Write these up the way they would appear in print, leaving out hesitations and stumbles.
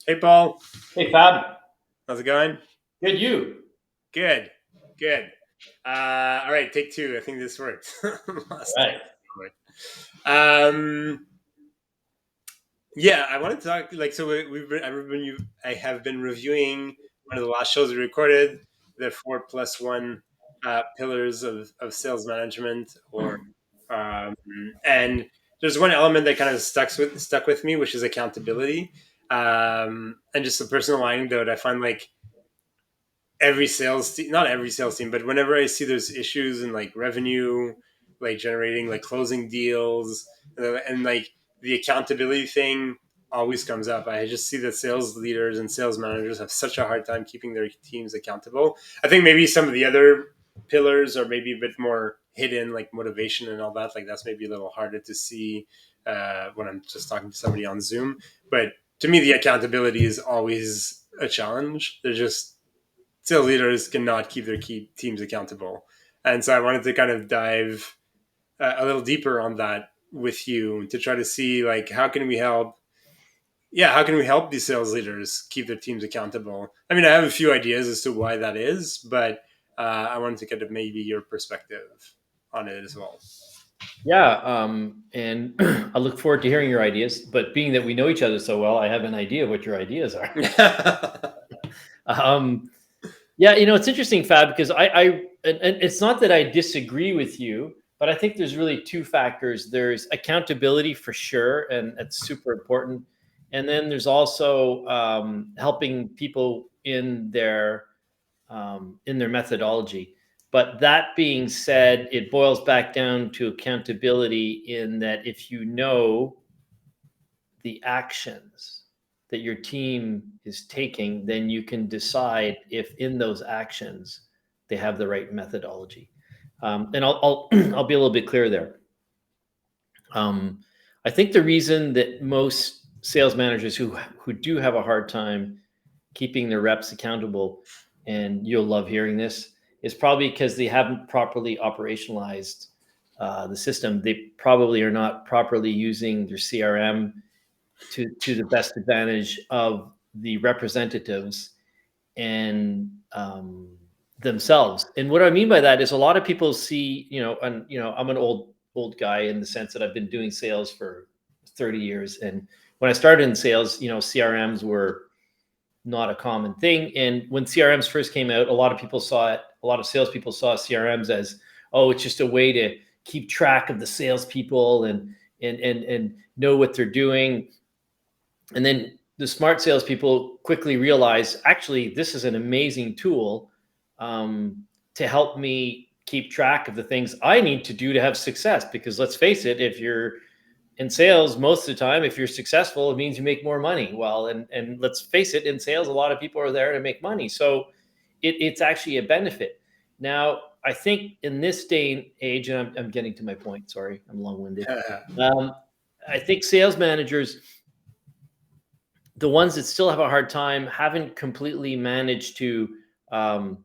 Hey, Paul. Hey Fab, How's it going? good you. Good. Good. All right, take two. I think this worked. All Last right. time. Um, yeah, I wanted to talk. So I have been reviewing one of the last shows we recorded, the 4+1 pillars of sales management, um, and there's one element that kind of stuck with me, which is accountability. And just a personal anecdote, I find like every sales team, not every sales team, but whenever I see there's issues in like revenue, like generating, like closing deals, and like the accountability thing always comes up. I just see that sales leaders and sales managers have such a hard time keeping their teams accountable. I think maybe some of the other pillars are maybe a bit more hidden, like motivation and all that. Like that's maybe a little harder to see when I'm just talking to somebody on Zoom. But to me, the accountability is always a challenge. They're just sales leaders cannot keep their key teams accountable. And so I wanted to kind of dive a little deeper on that with you to try to see like how can we help these sales leaders keep their teams accountable? I mean, I have a few ideas as to why that is, but I wanted to get maybe your perspective on it as well. Yeah, and I look forward to hearing your ideas. But being that we know each other so well, I have an idea of what your ideas are. Um, yeah, it's interesting, Fab, because and it's not that I disagree with you, but I think there's really two factors. There's accountability for sure, and it's super important. And then there's also helping people in their methodology. But that being said, it boils back down to accountability in that if you know the actions that your team is taking, then you can decide if in those actions they have the right methodology. And I'll be a little bit clear there. Um, I think the reason that most sales managers who do have a hard time keeping their reps accountable, and you'll love hearing this, is probably because they haven't properly operationalized the system. They probably are not properly using their CRM to the best advantage of the representatives and themselves. And what I mean by that is a lot of people see, and I'm an old guy in the sense that I've been doing sales for 30 years. And when I started in sales, CRMs were not a common thing. And when CRMs first came out, a lot of people saw it. A lot of salespeople saw CRMs as, oh, it's just a way to keep track of the salespeople and know what they're doing. And then the smart salespeople quickly realize, actually, this is an amazing tool to help me keep track of the things I need to do to have success. Because let's face it, if you're in sales, most of the time, if you're successful, it means you make more money. Well, and let's face it, in sales, a lot of people are there to make money. So it's actually a benefit. Now, I think in this day and age, and I'm getting to my point, sorry, I'm long winded. Um, I think sales managers, the ones that still have a hard time, haven't completely managed to um,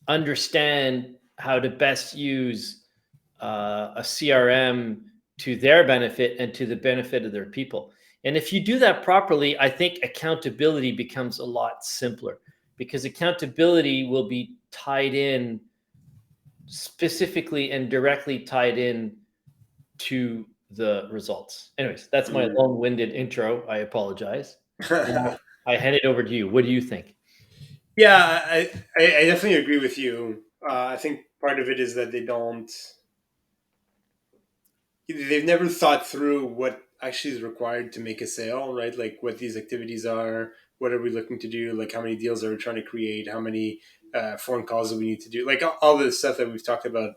understand how to best use a CRM to their benefit and to the benefit of their people. And if you do that properly, I think accountability becomes a lot simpler because accountability will be tied in specifically and directly tied in to the results. Anyways, that's my Mm. long-winded intro. I apologize. Now I hand it over to you. What do you think? Yeah, I definitely agree with you. I think part of it is that they've never thought through what actually is required to make a sale, right? Like what these activities are, what are we looking to do, like how many deals are we trying to create, how many phone calls do we need to do, like all the stuff that we've talked about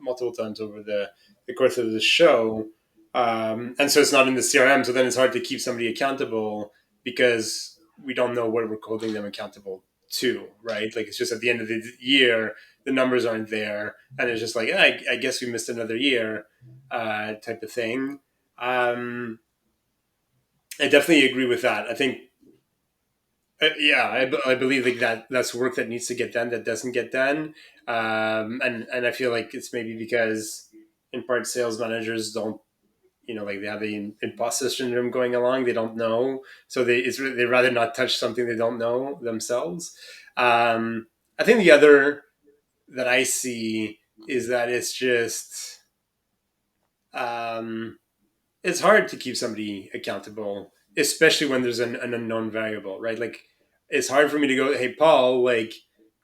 multiple times over the course of the show. And so it's not in the CRM, so then it's hard to keep somebody accountable because we don't know what we're holding them accountable to, right? Like it's just at the end of the year, the numbers aren't there, and it's just like, I guess we missed another year type of thing. Um, I definitely agree with that. I think, yeah, I believe like that's work that needs to get done that doesn't get done, and I feel like it's maybe because in part sales managers don't like they have the imposter syndrome going along. They don't know, so they rather not touch something they don't know themselves. I think the other that I see is that um, it's hard to keep somebody accountable, especially when there's an unknown variable, right? Like it's hard for me to go, hey Paul, like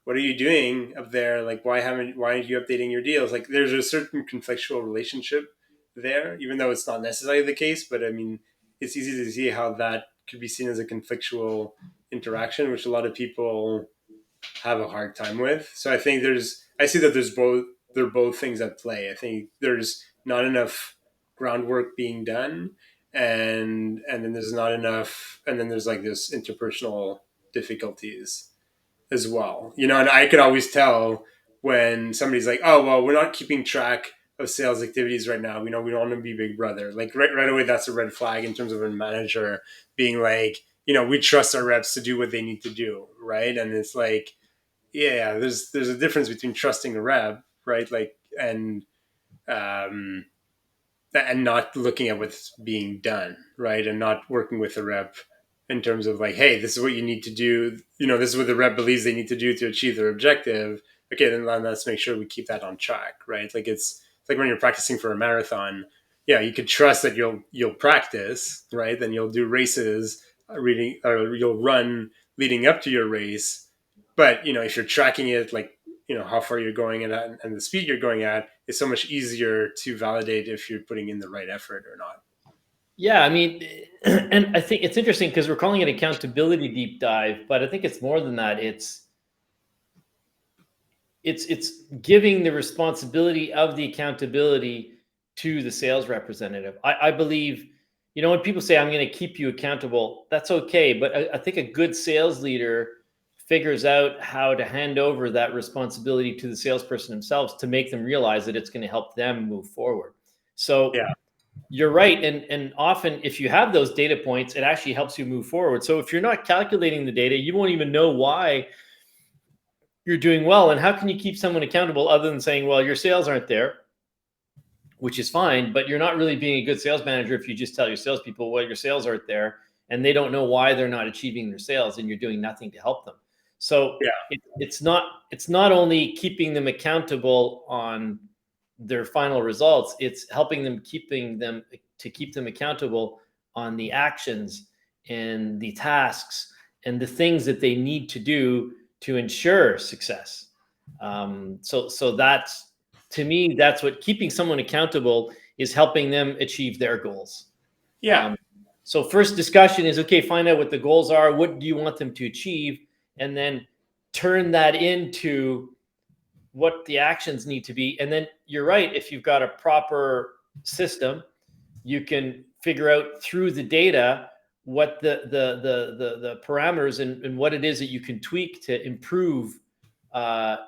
what are you doing up there? Like why aren't you updating your deals? Like there's a certain conflictual relationship there, even though it's not necessarily the case. But I mean, it's easy to see how that could be seen as a conflictual interaction, which a lot of people have a hard time with. So I see that they're both things at play. I think there's not enough groundwork being done, and then there's not enough, and then there's like this interpersonal difficulties as well. And I could always tell when somebody's like, "Oh, well, we're not keeping track of sales activities right now. We don't want to be Big Brother." Like right away, that's a red flag in terms of a manager being like, we trust our reps to do what they need to do, right? And it's like, yeah, there's a difference between trusting a rep, right? Like um, and not looking at what's being done, right? And not working with the rep in terms of like, hey, this is what you need to do. This is what the rep believes they need to do to achieve their objective. Okay, then let's make sure we keep that on track, right? Like it's like when you're practicing for a marathon. Yeah, you could trust that you'll practice, right? Then you'll do races, reading, or you'll run leading up to your race. But if you're tracking it, like how far you're going and the speed you're going at, it's so much easier to validate if you're putting in the right effort or not. Yeah, I mean, and I think it's interesting because we're calling it accountability deep dive, but I think it's more than that. It's giving the responsibility of the accountability to the sales representative. I believe, when people say I'm going to keep you accountable, that's okay, but I think a good sales leader figures out how to hand over that responsibility to the salesperson themselves to make them realize that it's going to help them move forward. So Yeah, you're right, and often if you have those data points, it actually helps you move forward. So if you're not calculating the data, you won't even know why you're doing well. And how can you keep someone accountable other than saying, well, your sales aren't there, which is fine, but you're not really being a good sales manager if you just tell your salespeople, well, your sales aren't there, and they don't know why they're not achieving their sales, and you're doing nothing to help them. So yeah, it's not only keeping them accountable on their final results, it's helping them keep them accountable on the actions and the tasks and the things that they need to do to ensure success. So that's, to me, that's what keeping someone accountable is, helping them achieve their goals. yeah, Um, so first discussion is, okay, find out what the goals are. What do you want them to achieve? And then turn that into what the actions need to be. And then you're right. If you've got a proper system, you can figure out through the data what the parameters and what it is that you can tweak to improve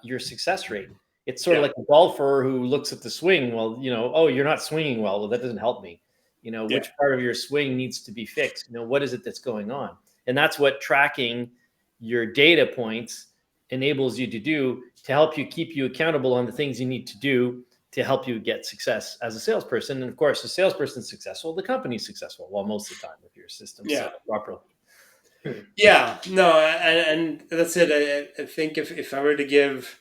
your success rate. It's sort of yeah, like a golfer who looks at the swing. Well, oh, you're not swinging well. Well, that doesn't help me. yeah, Which part of your swing needs to be fixed? What is it that's going on? And that's what tracking your data points enables you to do, to help you keep you accountable on the things you need to do to help you get success as a salesperson. And of course, the salesperson's successful, the company's successful. Well, most of the time, if your system's set yeah. up properly. Yeah, no, and that's it. I think if I were to give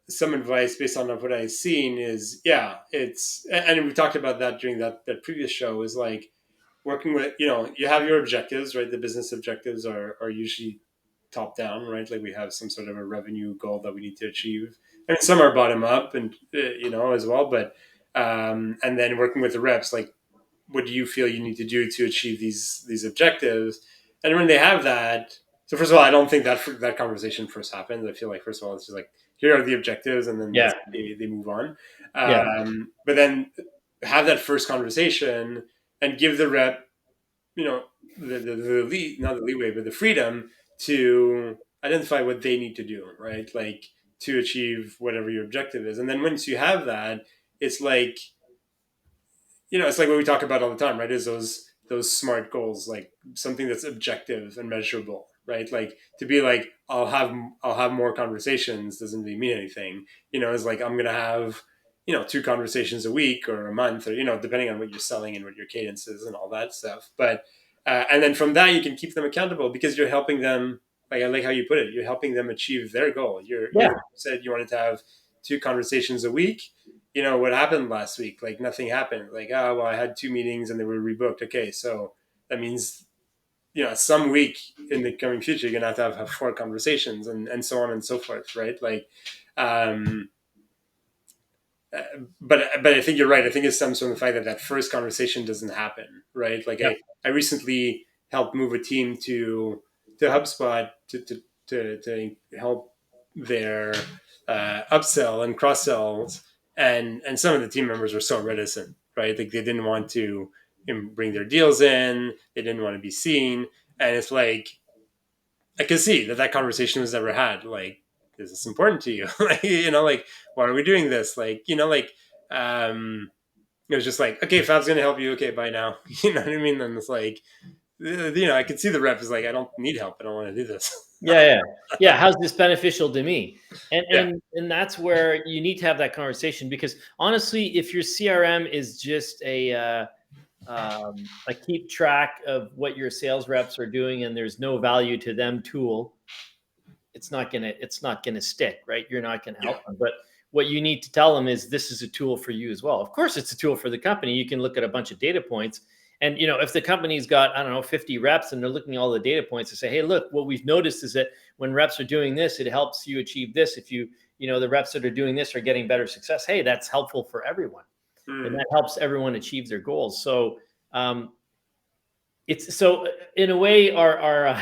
some advice based on what I've seen is, yeah, and we talked about that during that previous show, is like working with, you have your objectives, right? The business objectives are usually top down, right? Like we have some sort of a revenue goal that we need to achieve, and some are bottom up, and as well. But and then working with the reps, like what do you feel you need to do to achieve these objectives? And when they have that, so first of all, I don't think that conversation first happens. I feel like first of all, it's just like, here are the objectives, and then Yeah. they move on. Yeah. But then have that first conversation and give the rep, you know the lead, not the leeway, but the freedom to identify what they need to do, right? Like to achieve whatever your objective is. And then once you have that, it's like, it's like what we talk about all the time, right? Is those smart goals, like something that's objective and measurable, right? Like to be like, I'll have more conversations doesn't really mean anything. It's like I'm gonna have, 2 conversations a week or a month, or depending on what you're selling and what your cadence is and all that stuff. But and then from that you can keep them accountable because you're helping them. Like, I like how you put it. You're helping them achieve their goal. You Yeah. said you wanted to have 2 conversations a week. What happened last week? Like, nothing happened. Like, oh well, I had 2 meetings and they were rebooked. Okay, so that means some week in the coming future you're gonna have 4 conversations, and so on and so forth, right? Like, um, but I think you're right. I think it stems from the fact that that first conversation doesn't happen, right? Like, Yeah. I recently helped move a team to HubSpot to help their upsell and cross sells, and some of the team members were so reticent, right? Like, they didn't want to bring their deals in, they didn't want to be seen, and it's like, I can see that conversation was never had. Like, is this important to you? Like, like, why are we doing this? Like, it was just like, okay, Fab's gonna help you. Okay, bye now. You know what I mean? And it's like, I could see the rep is like, I don't need help. I don't want to do this. Yeah, yeah, yeah. How's this beneficial to me? And Yeah. that's where you need to have that conversation, because honestly, if your CRM is just a keep track of what your sales reps are doing and there's no value to them tool, it's not gonna stick, right? You're not gonna Yeah. help them. But what you need to tell them is this is a tool for you as well. Of course, it's a tool for the company. You can look at a bunch of data points. And if the company's got, I don't know, 50 reps and they're looking at all the data points to say, hey, look, what we've noticed is that when reps are doing this, it helps you achieve this. If the reps that are doing this are getting better success, hey, that's helpful for everyone. And that helps everyone achieve their goals. So it's so in a way, our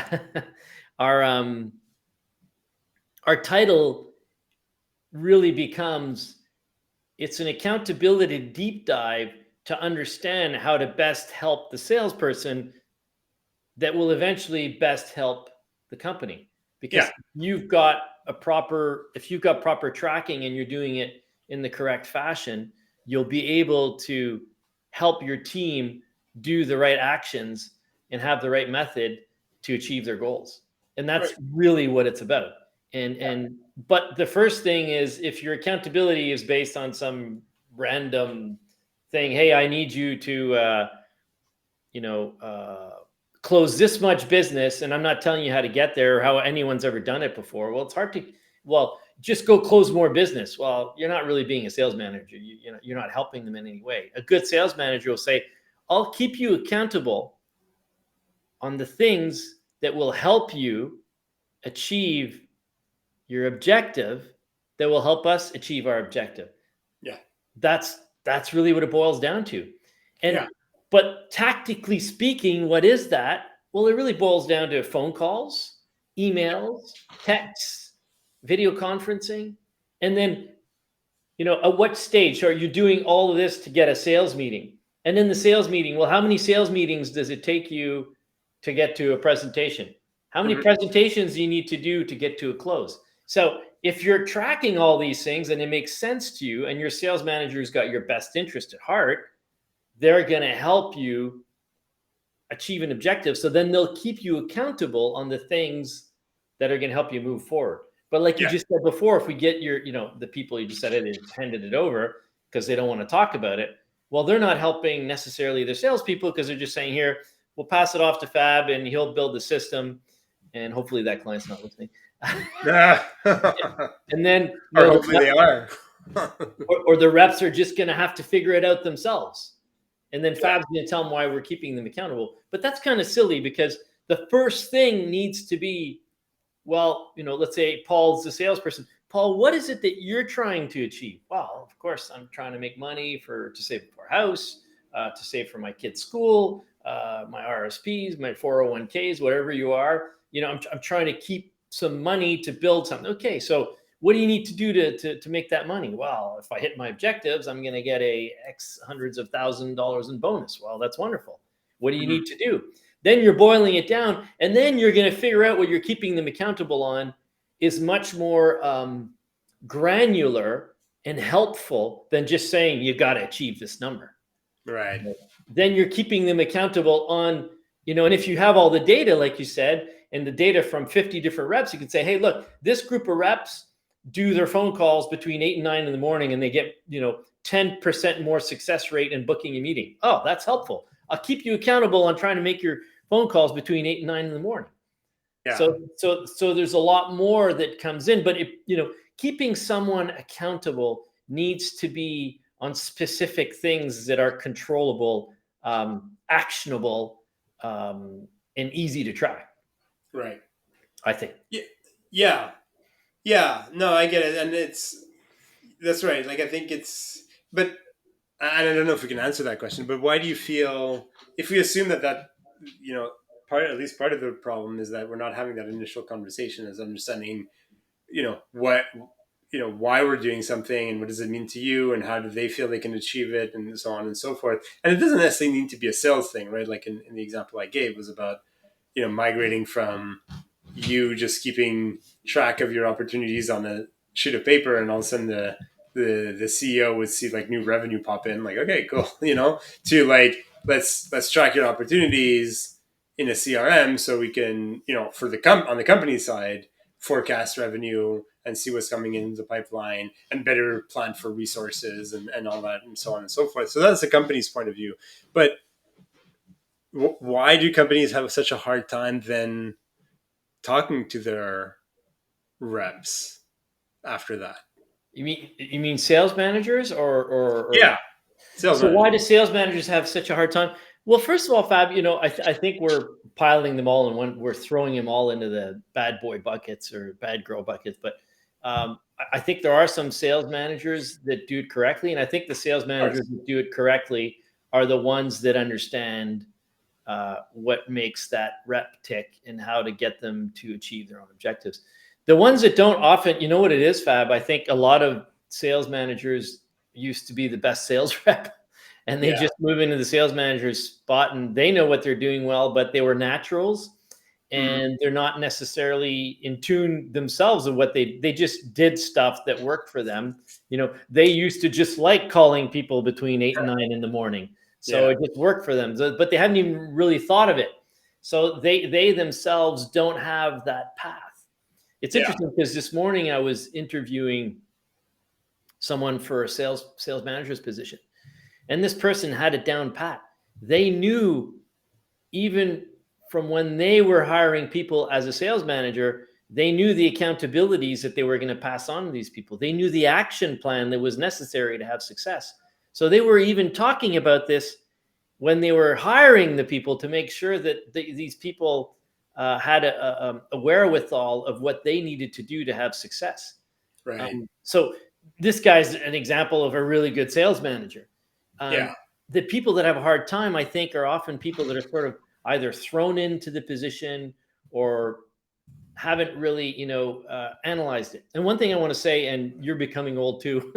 our title really becomes, it's an accountability deep dive to understand how to best help the salesperson that will eventually best help the company. Because Yeah. if you've got proper tracking and you're doing it in the correct fashion, you'll be able to help your team do the right actions and have the right method to achieve their goals. And that's Right. really what it's about. But the first thing is, if your accountability is based on some random thing, hey, I need you to close this much business, and I'm not telling you how to get there or how anyone's ever done it before. Well, it's hard to, well, just go close more business. Well, you're not really being a sales manager. You're not helping them in any way. A good sales manager will say, I'll keep you accountable on the things that will help you achieve your objective, that will help us achieve our objective. Yeah. That's really what it boils down to. Yeah. But tactically speaking, what is that? Well, it really boils down to phone calls, emails, texts, video conferencing. And then, at what stage are you doing all of this to get a sales meeting? And in the sales meeting, well, how many sales meetings does it take you to get to a presentation? How many presentations do you need to do to get to a close? So if you're tracking all these things and it makes sense to you, and your sales manager's got your best interest at heart, they're going to help you achieve an objective. So then they'll keep you accountable on the things that are going to help you move forward. But like you Yeah. just said before, if we get the people you just said it and handed it over because they don't want to talk about it, well, they're not helping necessarily their salespeople, because they're just saying, here, we'll pass it off to Fab and he'll build the system. And hopefully that client's not listening. And then Or hopefully they are. or the reps are just going to have to figure it out themselves. And then Yeah. Fab's going to tell them why we're keeping them accountable. But that's kind of silly, because the first thing needs to be, well, let's say Paul's the salesperson. Paul, what is it that you're trying to achieve? Well, of course, I'm trying to make money to save for our house, to save for my kids' school, my RSPs, my 401ks, whatever you are. I'm trying to keep some money to build something. Okay, so what do you need to do to make that money? Well, if I hit my objectives, I'm going to get a X hundreds of $1,000s in bonus. Well, that's wonderful. What do you need to do? Then you're boiling it down, and then you're going to figure out what you're keeping them accountable on is much more granular and helpful than just saying you got to achieve this number. Right. Then you're keeping them accountable on, and if you have all the data, like you said, and the data from 50 different reps, you can say, hey, look, this group of reps do their phone calls between 8 and 9 in the morning, and they get, 10% more success rate in booking a meeting. Oh, that's helpful. I'll keep you accountable on trying to make your phone calls between 8 and 9 in the morning. Yeah. So there's a lot more that comes in, but keeping someone accountable needs to be on specific things that are controllable, actionable, and easy to track. Right. I think. Yeah. Yeah. Yeah. No, I get it. And that's right. Like, I think but I don't know if we can answer that question, but why do you feel, if we assume that, you know, at least part of the problem is that we're not having that initial conversation as understanding, what, why we're doing something and what does it mean to you and how do they feel they can achieve it and so on and so forth. And it doesn't necessarily need to be a sales thing, right? Like in the example I gave was about, migrating from you just keeping track of your opportunities on a sheet of paper, and all of a sudden the CEO would see like new revenue pop in, like, okay, cool, to like, let's track your opportunities in a CRM so we can, for on the company side, forecast revenue and see what's coming in the pipeline and better plan for resources and all that and so on and so forth. So that's the company's point of view. But why do companies have such a hard time then talking to their reps after that? You mean sales managers or Yeah, sales so why do managers. sales managers have such a hard time? Well, first of all, Fab, I think we're piling them all in one. We're throwing them all into the bad boy buckets or bad girl buckets. But I think there are some sales managers that do it correctly, and I think the sales Of course. managers that do it correctly are the ones that understand what makes that rep tick and how to get them to achieve their own objectives. The ones that don't often, you know what it is, Fab? I think a lot of sales managers used to be the best sales rep and they Yeah. just move into the sales manager's spot and they know what they're doing well, but they were naturals Mhm. and they're not necessarily in tune themselves of what they just did stuff that worked for them. They used to just like calling people between 8 and 9 in the morning, so Yeah. it just worked for them. But they hadn't even really thought of it. So they themselves don't have that path. It's Yeah. interesting because this morning I was interviewing someone for a sales manager's position, and this person had it down pat. They knew, even from when they were hiring people as a sales manager, they knew the accountabilities that they were going to pass on to these people. They knew the action plan that was necessary to have success. So they were even talking about this when they were hiring the people to make sure that these people had a wherewithal of what they needed to do to have success. Right. So this guy's an example of a really good sales manager. Yeah. The people that have a hard time, I think, are often people that are sort of either thrown into the position or haven't really, analyzed it. And one thing I want to say, and you're becoming old too,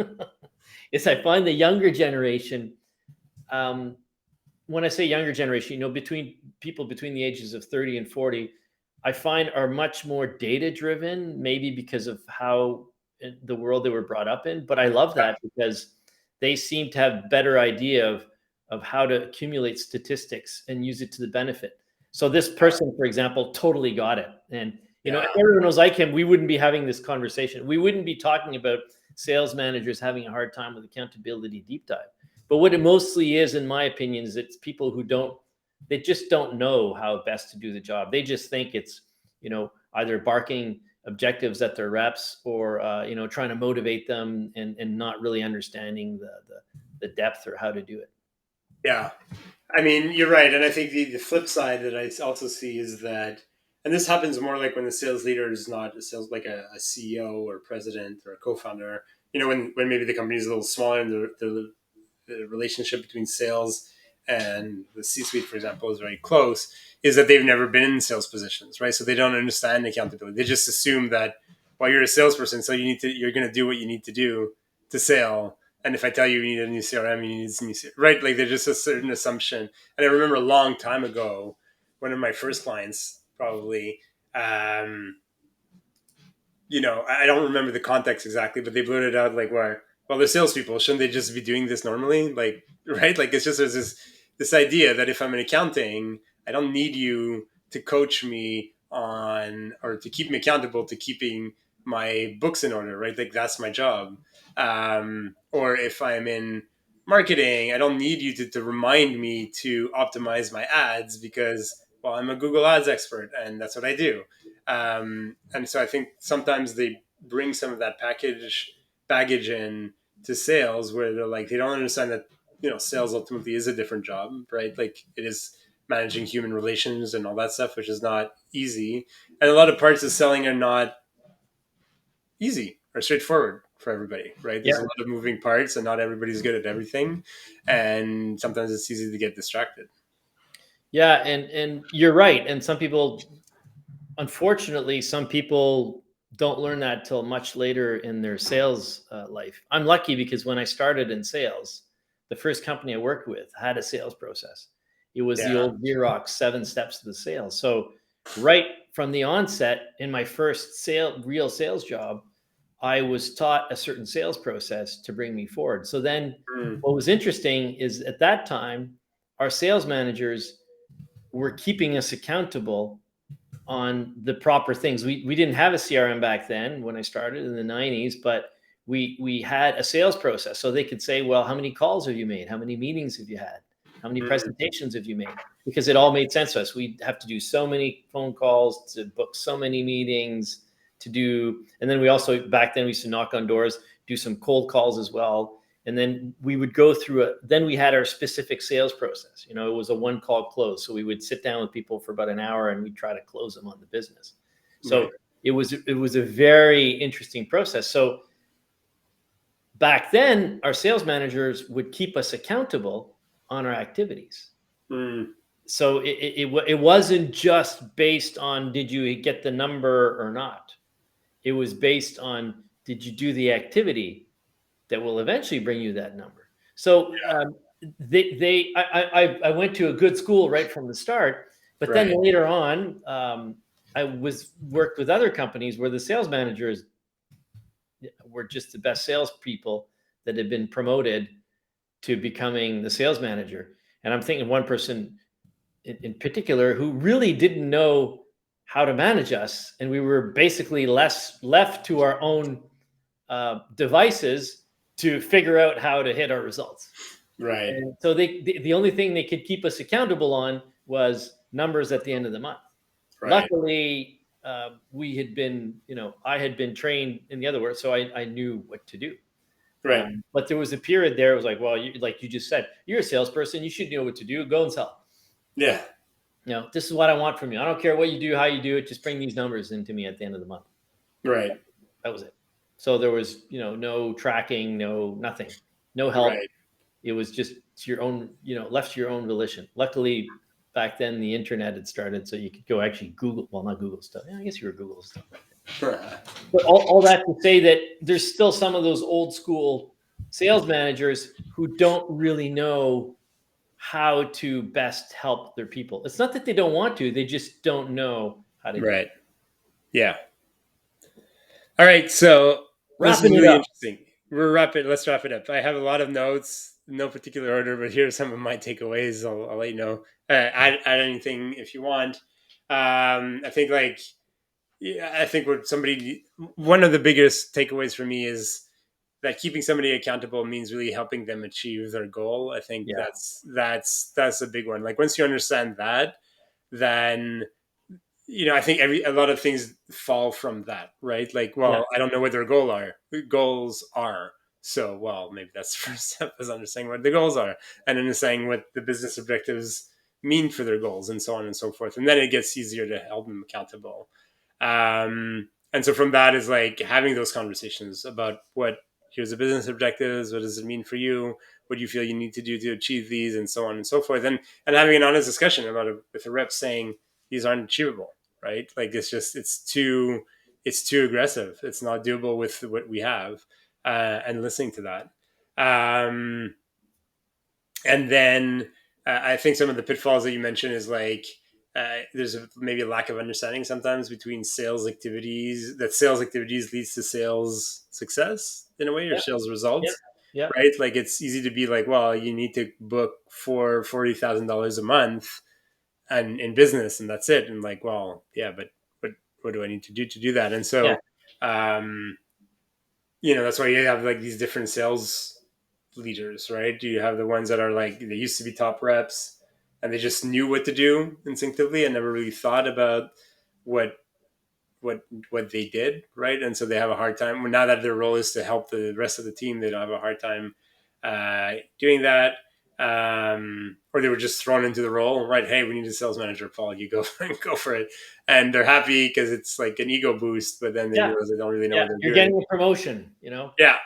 is I find the younger generation, um, when I say younger generation, between people between the ages of 30 and 40, I find are much more data driven, maybe because of how the world they were brought up in. But I love Yeah. that because they seem to have better idea of how to accumulate statistics and use it to the benefit. So this person, for example, totally got it. And if Yeah. everyone was like him, we wouldn't be having this conversation. We wouldn't be talking about sales managers having a hard time with accountability deep dive. But what it mostly is, in my opinion, is it's people who they just don't know how best to do the job. They just think it's, either barking objectives at their reps or, trying to motivate them and not really understanding the depth or how to do it. Yeah. I mean, you're right. And I think the flip side that I also see is that, and this happens more like when the sales leader is not a sales, like a CEO or president or a co-founder, when maybe the company is a little smaller and the relationship between sales and the C-suite, for example, is very close, is that they've never been in sales positions, right? So they don't understand accountability. They just assume that, well, you're a salesperson, so you're going to do what you need to do to sell. And if I tell you you need a new CRM, you need a new CRM, right? Like there's just a certain assumption. And I remember a long time ago, one of my first clients, probably, um, I don't remember the context exactly, but they blurted out like, well, they're salespeople. Shouldn't they just be doing this normally? Like, right? Like, it's just there's this idea that if I'm in accounting, I don't need you to coach me on or to keep me accountable to keeping my books in order, right? Like that's my job. Or if I'm in marketing, I don't need you to remind me to optimize my ads because, well, I'm a Google Ads expert and that's what I do. And so I think sometimes they bring some of that baggage in to sales where they're like, they don't understand that, sales ultimately is a different job, right? Like it is managing human relations and all that stuff, which is not easy. And a lot of parts of selling are not easy or straightforward for everybody, right? There's a Yeah. lot of moving parts and not everybody's good at everything. And sometimes it's easy to get distracted. Yeah, and you're right. And some people, unfortunately, some people don't learn that till much later in their sales life. I'm lucky because when I started in sales, the first company I worked with had a sales process. It was the Yeah. old Xerox 7 steps to the sale. So right from the onset, in my first real sales job, I was taught a certain sales process to bring me forward. So then, Mm, what was interesting is at that time, our sales managers were keeping us accountable on the proper things. We didn't have a CRM back then when I started in the 90s, but we had a sales process. So they could say, well, how many calls have you made? How many meetings have you had? How many mm, presentations have you made? Because it all made sense to us. We have to do so many phone calls to book so many meetings to do. And then we also, back then, we used to knock on doors, do some cold calls as well. And then we would go through then we had our specific sales process. It was a one call close. So we would sit down with people for about an hour and we'd try to close them on the business. right. So it was a very interesting process. So back then, our sales managers would keep us accountable on our activities. Mm, So it wasn't just based on did you get the number or not. It was based on did you do the activity that will eventually bring you that number. So I went to a good school right from the start, but then right. later on, I was worked with other companies where the sales managers were just the best salespeople that had been promoted to becoming the sales manager. And I'm thinking one person in particular who really didn't know how to manage us, and we were basically less left to our own devices to figure out how to hit our results. Right. And so the only thing they could keep us accountable on was numbers at the end of the month. Right. Luckily, we had been, I had been trained in the other words, so I knew what to do. Right. But there was a period there. It was like, well, like you just said, you're a salesperson. You should know what to do. Go and sell. Yeah. This is what I want from you. I don't care what you do, how you do it. Just bring these numbers into me at the end of the month. Right. That was it. So there was, no tracking, no nothing, no help. Right. It was just your own, left to your own volition. Luckily, back then the internet had started, so you could go actually Google. Well, not Google stuff. Yeah, I guess you were Google stuff back then. But all that to say that there's still some of those old school sales managers who don't really know how to best help their people. It's not that they don't want to; they just don't know how to do it. Right. Yeah. All right. So this is Wrapping it really up. interesting. Let's wrap it up. I have a lot of notes, no particular order, but here are some of my takeaways. I'll let you know. Add anything if you want. I think yeah, I think one of the biggest takeaways for me is that keeping somebody accountable means really helping them achieve their goal. I think Yeah, that's a big one. Like once you understand that, then I think a lot of things fall from that, right? Like, yeah, well, I don't know what their goals are. So, well, maybe that's the first step is understanding what the goals are and understanding what the business objectives mean for their goals and so on and so forth. And then it gets easier to hold them accountable. And so from that is like having those conversations about here's the business objectives, what does it mean for you? What do you feel you need to do to achieve these and so on and so forth. And having an honest discussion about it with the rep saying these aren't achievable, right? Like it's too aggressive. It's not doable with what we have, and listening to that. Um, and then I think some of the pitfalls that you mentioned is like there's maybe a lack of understanding sometimes between sales activities leads to sales success in a way or yeah, sales yeah, results, yeah, right? Like it's easy to be like, well, you need to book for $40,000 a month and in business and that's it. And like, well, yeah, but what do I need to do that? And yeah. so um that's why you have like these different sales leaders, right? You have the ones that are like they used to be top reps and they just knew what to do instinctively and never really thought about what what they did, right? And so they have a hard time. Well, now that their role is to help the rest of the team, they don't have a hard time doing that. Or they were just thrown into the role, right? Hey, we need a sales manager, Paul. You go go for it, and they're happy because it's like an ego boost. But then they Yeah, realize they don't really know yeah, what they're you're doing. getting a promotion, you know? Yeah,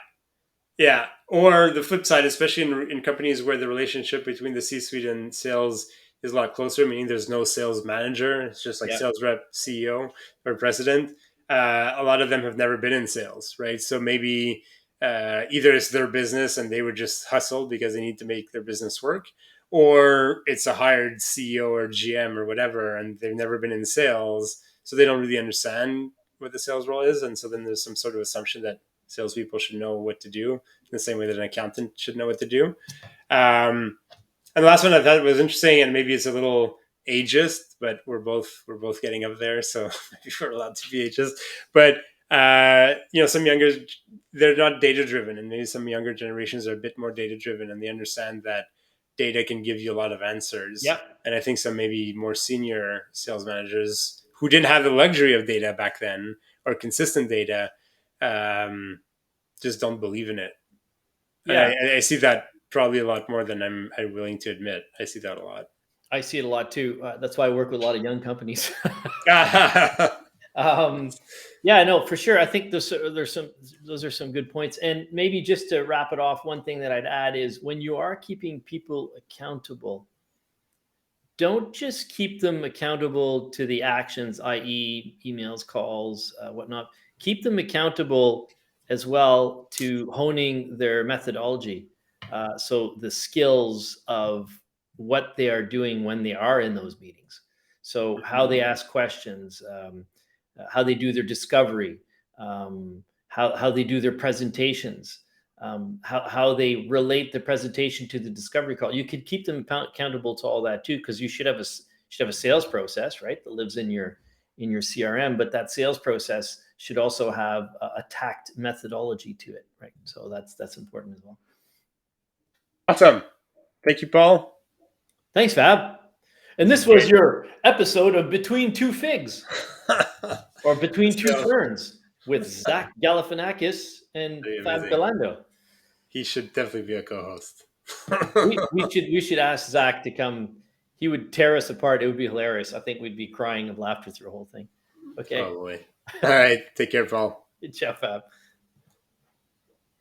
yeah. Or the flip side, especially in companies where the relationship between the C suite and sales is a lot closer, meaning there's no sales manager. It's just like Yeah, sales rep, CEO, or president. A lot of them have never been in sales, right? So maybe either it's their business and they would just hustle because they need to make their business work, or it's a hired CEO or GM or whatever, and they've never been in sales. So they don't really understand what the sales role is. And so then there's some sort of assumption that salespeople should know what to do in the same way that an accountant should know what to do. Um, and the last one I thought was interesting, and maybe it's a little ageist, but we're both getting up there, so maybe we're allowed to be ageist. But some younger they're not data driven, and maybe some younger generations are a bit more data driven, and they understand that data can give you a lot of answers. yep, And I think some maybe more senior sales managers who didn't have the luxury of data back then or consistent data um, just don't believe in it. And yeah. I see that probably a lot more than I'm willing to admit. I see that a lot. I see it a lot too. That's why I work with a lot of young companies. Yeah. um, yeah, no, for sure. I think those are some good points. And maybe just to wrap it off, one thing that I'd add is when you are keeping people accountable, don't just keep them accountable to the actions, i.e., emails, calls, whatnot. Keep them accountable as well to honing their methodology. So the skills of what they are doing when they are in those meetings. So how they ask questions, how they do their discovery, how they do their presentations, how they relate the presentation to the discovery call. You could keep them accountable to all that too, because you should have a sales process, right, that lives in your CRM. But that sales process should also have a tact methodology to it, right? So that's important as well. Awesome. Thank you, Paul. Thanks, Fab. And This is this was great. your episode of Between Two Figs, or Between Let's Two go. Ferns, with Zach Galifianakis and Pretty Fab amazing. Galando. He should definitely be a co-host. We should ask Zach to come. He would tear us apart. It would be hilarious. I think we'd be crying of laughter through the whole thing. Okay, Probably. All right. Take care, Paul. ciao, Fab.